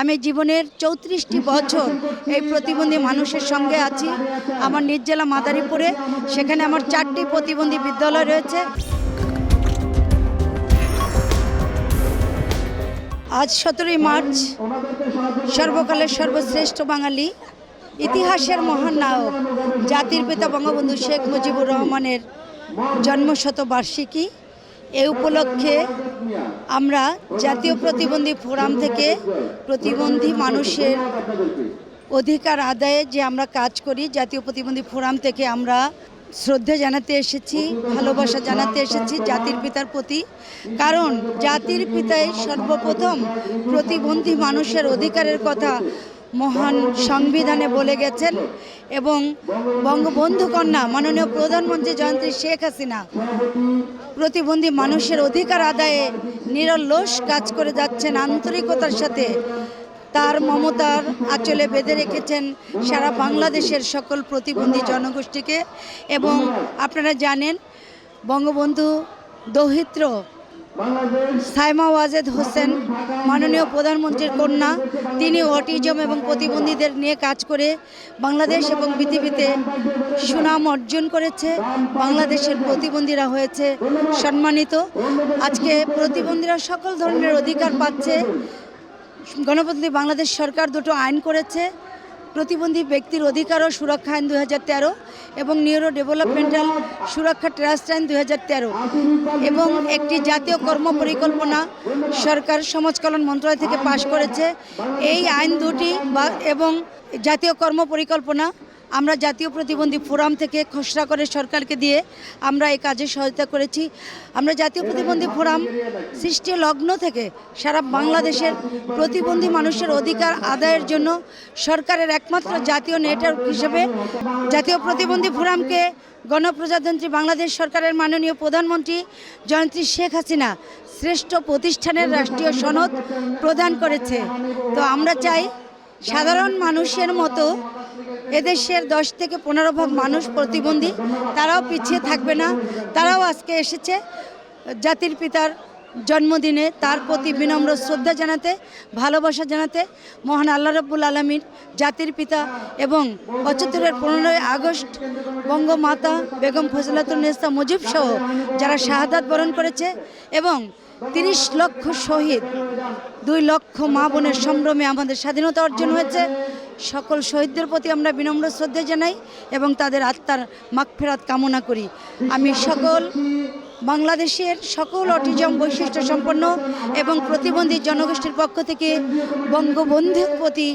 আমি জীবনের ৩৪টি বছর এই প্রতিবন্ধী মানুষের সঙ্গে আছি। আমার নিজ জেলা মাদারীপুরে, সেখানে আমার 4টি প্রতিবন্ধী বিদ্যালয় রয়েছে। আজ 17ই মার্চ সর্বকালের সর্বশ্রেষ্ঠ বাঙালি, ইতিহাসের মহান নায়ক, জাতির পিতা বঙ্গবন্ধু শেখ মুজিবুর রহমানের জন্মশতবার্ষিকী। এ উপলক্ষে আমরা জাতীয় প্রতিবন্ধী ফোরাম থেকে প্রতিবন্ধী মানুষের অধিকার আদায়ে যে আমরা কাজ করি, জাতীয় প্রতিবন্ধী ফোরাম থেকে আমরা শ্রদ্ধা জানাতে এসেছি, ভালোবাসা জানাতে এসেছি জাতির পিতার প্রতি। কারণ জাতির পিতাই সর্বপ্রথম প্রতিবন্ধী মানুষের অধিকারের কথা মহান সংবিধানে বলে গেছেন এবং বঙ্গবন্ধু কন্যা মাননীয় প্রধানমন্ত্রী জয়ন্তী শেখ হাসিনা প্রতিবন্ধী মানুষের অধিকার আদায়ে নিরলস কাজ করে যাচ্ছেন আন্তরিকতার সাথে। তার মমতার আঁচলে বেঁধে রেখেছেন সারা বাংলাদেশের সকল প্রতিবন্ধী জনগোষ্ঠীকে। এবং আপনারা জানেন বঙ্গবন্ধু দৌহিত্র সাইমা ওয়াজেদ হোসেন মাননীয় প্রধানমন্ত্রীর কন্যা, তিনি অটিজম এবং প্রতিবন্ধীদের নিয়ে কাজ করে বাংলাদেশ এবং পৃথিবীতে সুনাম অর্জন করেছে। বাংলাদেশের প্রতিবন্ধীরা হয়েছে সম্মানিত। আজকে প্রতিবন্ধীরা সকল ধরনের অধিকার পাচ্ছে। গণপ্রজাতন্ত্রী বাংলাদেশ সরকার দুটো আইন করেছে, প্রতিবন্ধী ব্যক্তির অধিকার ও সুরক্ষা আইন 2013 এবং নিউরো ডেভেলপমেন্টাল সুরক্ষা ট্রাস্ট আইন 2013 এবং একটি জাতীয় কর্ম পরিকল্পনা সরকার সমাজ কল্যাণ মন্ত্রণালয় থেকে পাশ করেছে। এই আইন দুটি এবং জাতীয় কর্ম পরিকল্পনা আমরা জাতীয় প্রতিবন্ধী ফোরাম থেকে খসড়া করে সরকারকে দিয়ে আমরা এই কাজে সহায়তা করেছি। আমরা জাতীয় প্রতিবন্ধী ফোরাম সৃষ্টি লগ্ন থেকে সারা বাংলাদেশের প্রতিবন্ধী মানুষের অধিকার আদায়ের জন্য সরকারের একমাত্র জাতীয় নেটওয়ার্ক হিসেবে জাতীয় প্রতিবন্ধী ফোরামকে গণপ্রজাতন্ত্রী বাংলাদেশ সরকারের মাননীয় প্রধানমন্ত্রী জয়ন্তী শেখ হাসিনা শ্রেষ্ঠ প্রতিষ্ঠানের রাষ্ট্রীয় সনদ প্রদান করেছে। তো আমরা চাই সাধারণ মানুষের মতো এদেশের 10 থেকে 15 ভাগ মানুষ প্রতিবন্ধী, তারাও পিছিয়ে থাকবে না। তারাও আজকে এসেছে জাতির পিতার জন্মদিনে তার প্রতি বিনম্র শ্রদ্ধা জানাতে, ভালোবাসা জানাতে। মহান আল্লাহ রাব্বুল আলামিন জাতির পিতা এবং 75-এর 15ই আগস্ট বঙ্গমাতা বেগম ফজিলাতুন্নেসা মুজিব সহ যারা শাহাদাত বরণ করেছে এবং 30 লক্ষ শহীদ, 2 লক্ষ মা বোনের সম্ভ্রমে আমাদের স্বাধীনতা অর্জন হয়েছে। সকল শহীদদের প্রতি আমরা বিনম্র শ্রদ্ধা জানাই এবং তাদের আত্মার মাগফিরাত কামনা করি। আমি সকল বাংলাদেশের সকল অটিজম বৈশিষ্ট্য সম্পন্ন এবং প্রতিবন্ধী জনগোষ্ঠীর পক্ষ থেকে বঙ্গবন্ধুর প্রতি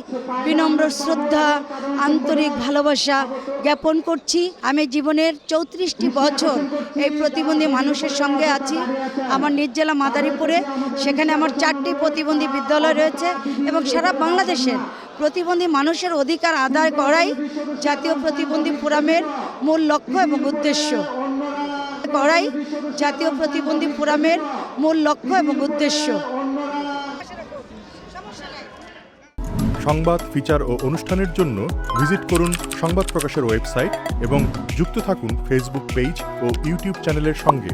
বিনম্র শ্রদ্ধা, আন্তরিক ভালোবাসা জ্ঞাপন করছি। আমি জীবনের 34টি বছর এই প্রতিবন্ধী মানুষের সঙ্গে আছি। আমার নিজ জেলা মাদারীপুরে, সেখানে আমার 4টি প্রতিবন্ধী বিদ্যালয় রয়েছে এবং সারা বাংলাদেশের প্রতিবন্ধী মানুষের অধিকার আদায় করাই জাতীয় প্রতিবন্ধী ফোরামের মূল লক্ষ্য এবং উদ্দেশ্য। জাতীয় প্রতিবন্ধী ফোরামের মূল লক্ষ্য এবং উদ্দেশ্য। সংবাদ, ফিচার ও অনুষ্ঠানের জন্য ভিজিট করুন সংবাদ প্রকাশের ওয়েবসাইট এবং যুক্ত থাকুন ফেসবুক পেজ ও ইউটিউব চ্যানেলের সঙ্গে।